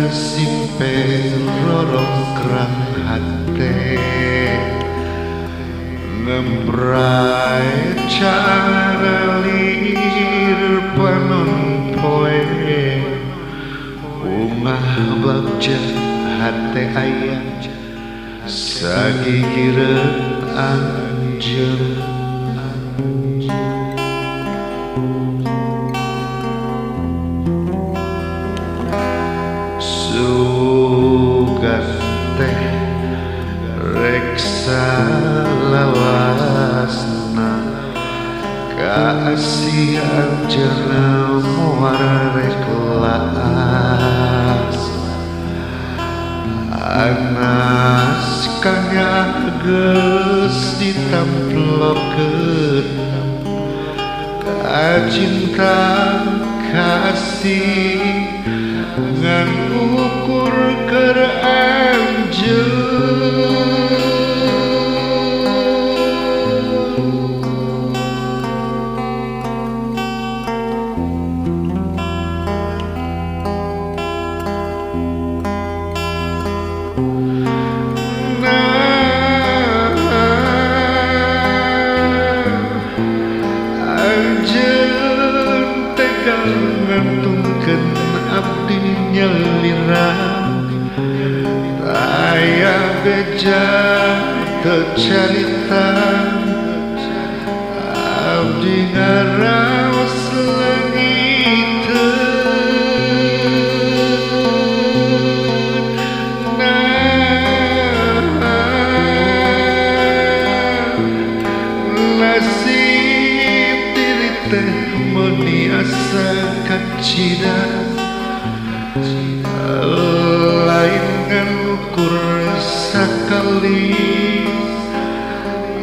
simpe rorong kerang hati ngembrai cara lir panon poe bunga bagja hati ayah sagigire anjir teh reksa lawasna kasih anjana muar reklas anas kanya geus ditamplokeun kacinta kasih ngan ukur keur ngantungkeun abdi nyelirang aya beja teu carita abdi ngaraos leungiteun nasib diri teh meuni asa kacida lain ngan ukur sakali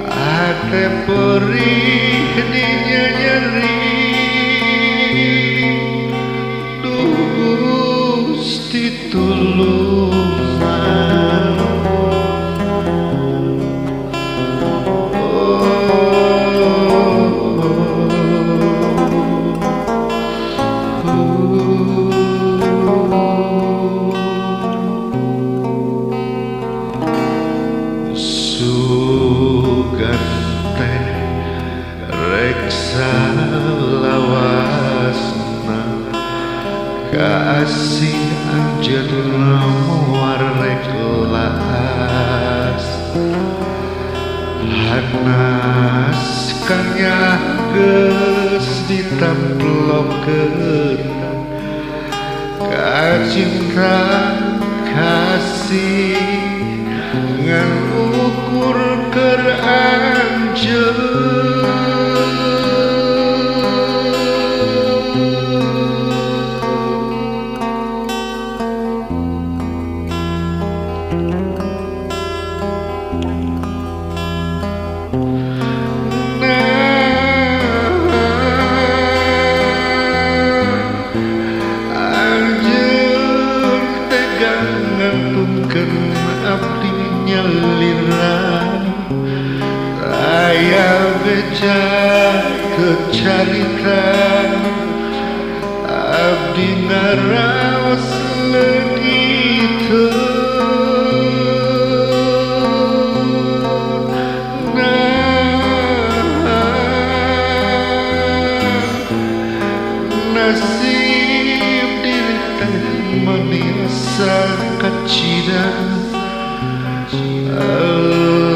ate perih dinya nyeri Gusti tulungan teh reksa lawasna kasih anjeunna muar reklas hanas kanya geus ditamplokeun kacinta kasih ngan ukur keur anjeun abdi nyelirang aya beja teu carita abdi ngaraos leungiteun nasib diri teh meuni asa kacida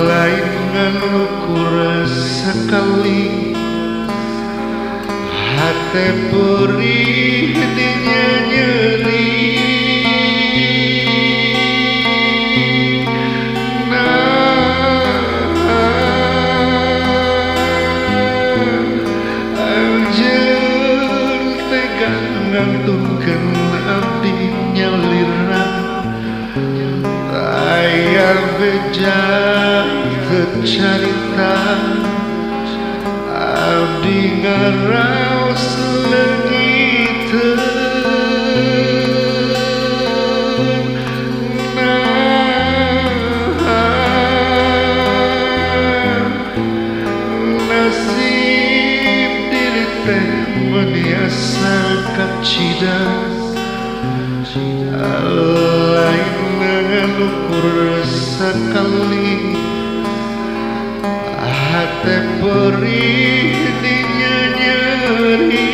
lain ngan ukur sakali hate perih dinya nyeri anjeun tega ngantungkeun abdi nyelirang aya beja teu carita abdi ngaraos leungiteun nasib diri teh meuni asa kacida lain mengukur sekali hati perih dinya nyeri